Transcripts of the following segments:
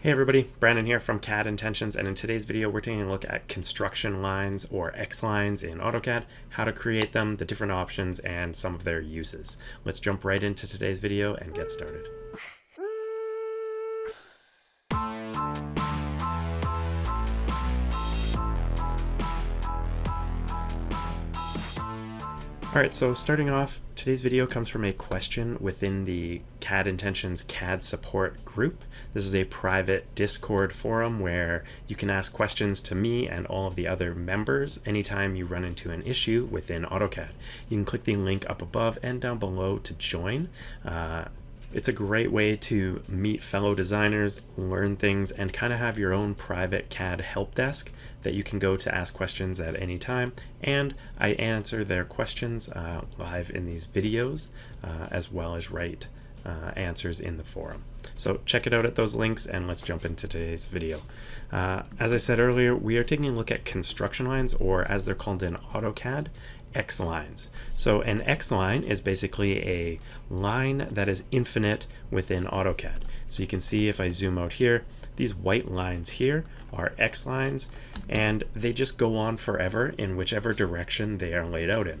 Hey everybody, Brandon here from CAD Intentions, and in today's video we're taking a look at construction lines or XLines in AutoCAD, how to create them, the different options, and some of their uses. Let's jump right into today's video and get started. Alright, so starting off, today's video comes from a question within the CAD Intentions CAD support group. This is a private Discord forum where you can ask questions to me and all of the other members anytime you run into an issue within AutoCAD. You can click the link up above and down below to join. It's a great way to meet fellow designers, learn things, and kind of have your own private CAD help desk that you can go to ask questions at any time. And I answer their questions live in these videos, as well as write answers in the forum. So check it out at those links, and let's jump into today's video. As I said earlier, we are taking a look at construction lines, or as they're called in AutoCAD, X-lines. So an X-line is basically a line that is infinite within AutoCAD. So you can see if I zoom out here, these white lines here are X-lines, and they just go on forever in whichever direction they are laid out in.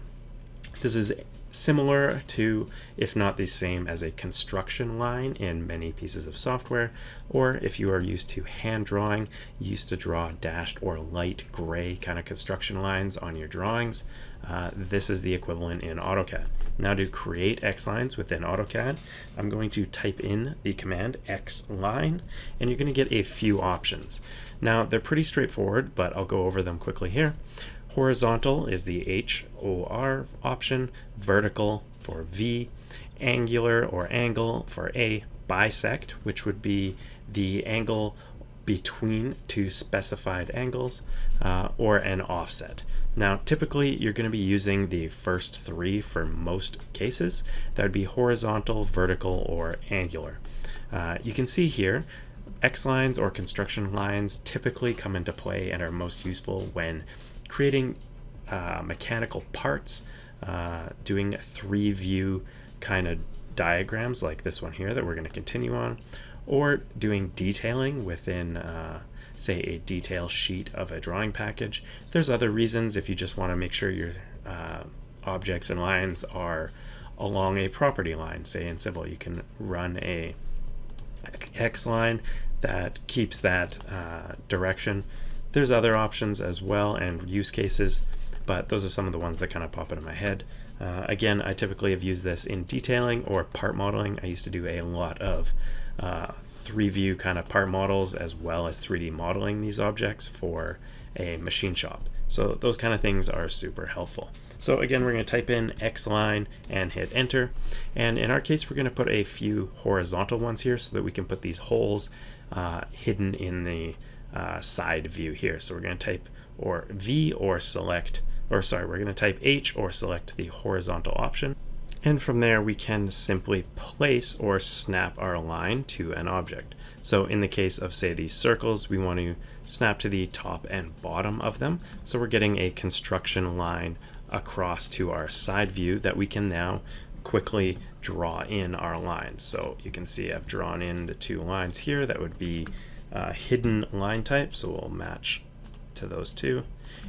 This is similar to, if not the same as, a construction line in many pieces of software, or if you are used to hand drawing, you used to draw dashed or light gray kind of construction lines on your drawings. This is the equivalent in AutoCAD. Now to create X-lines within AutoCAD, I'm going to type in the command XLine, and you're going to get a few options. Now they're pretty straightforward, but I'll go over them quickly here. Horizontal is the HOR option, vertical for V, angular or angle for A, bisect, which would be the angle between two specified angles, or an offset. Now typically you're going to be using the first three for most cases. That would be horizontal, vertical, or angular. You can see here X-lines or construction lines typically come into play and are most useful when creating mechanical parts, doing 3-view kind of diagrams like this one here that we're going to continue on, or doing detailing within say a detail sheet of a drawing package. There's other reasons if you just want to make sure your objects and lines are along a property line. Say in civil, you can run a X-line that keeps that direction. There's other options as well and use cases, but those are some of the ones that kind of pop into my head. Again, I typically have used this in detailing or part modeling. I used to do a lot of 3-view kind of part models as well as 3D modeling these objects for a machine shop. So those kind of things are super helpful. So again, we're going to type in X-line and hit enter. And in our case, we're going to put a few horizontal ones here so that we can put these holes hidden in the side view here. So we're going to type or V or select, or sorry, we're going to type H or select the horizontal option. And from there we can simply place or snap our line to an object. So in the case of, say, these circles, we want to snap to the top and bottom of them. So we're getting a construction line across to our side view that we can now quickly draw in our lines. So you can see I've drawn in the two lines here. That would be hidden line type, so we'll match to those two.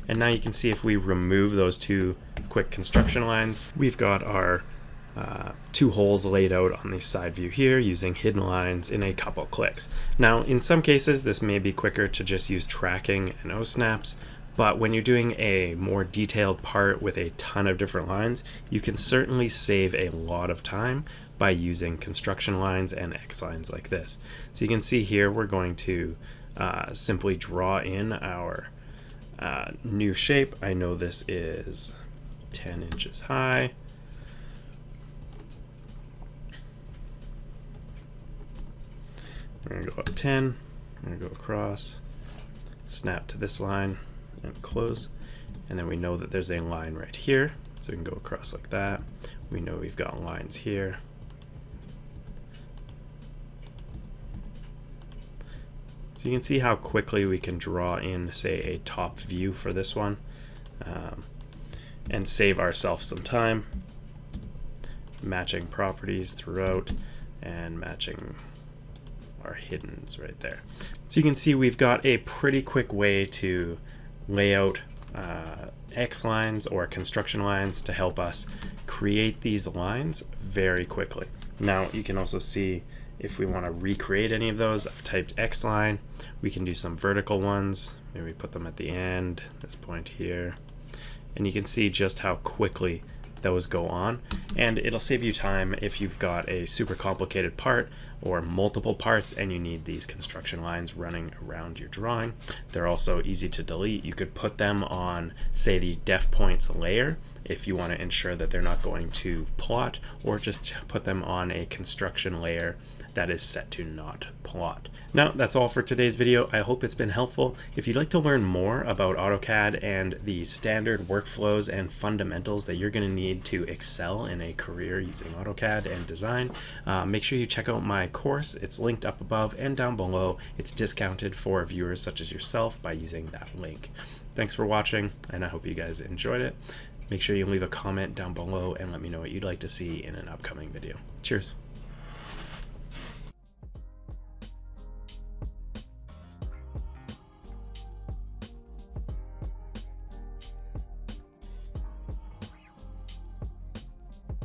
And now you can see if we remove those two quick construction lines, we've got our two holes laid out on the side view here using hidden lines in a couple clicks. Now in some cases this may be quicker to just use tracking and O-snaps, but when you're doing a more detailed part with a ton of different lines, you can certainly save a lot of time by using construction lines and X-lines like this. So you can see here we're going to simply draw in our new shape. I know this is 10 inches high. We're going to go up 10, we're going to go across, snap to this line and close, and then we know that there's a line right here, so we can go across like that. We know we've got lines here. So you can see how quickly we can draw in, say, a top view for this one, and save ourselves some time, matching properties throughout and matching our hiddens right there. So you can see we've got a pretty quick way to lay out X lines or construction lines to help us create these lines very quickly. Now you can also see if we want to recreate any of those. I've typed X line. We can do some vertical ones. Maybe put them at the end, this point here. And you can see just how quickly those go on. And it'll save you time if you've got a super complicated part or multiple parts and you need these construction lines running around your drawing. They're also easy to delete. You could put them on, say, the def points layer if you want to ensure that they're not going to plot, or just put them on a construction layer that is set to not plot. Now, that's all for today's video. I hope it's been helpful. If you'd like to learn more about AutoCAD and the standard workflows and fundamentals that you're going to need to excel in a career using AutoCAD and design, make sure you check out my course. It's linked up above and down below. It's discounted for viewers such as yourself by using that link. Thanks for watching, and I hope you guys enjoyed it. Make sure you leave a comment down below and let me know what you'd like to see in an upcoming video. Cheers.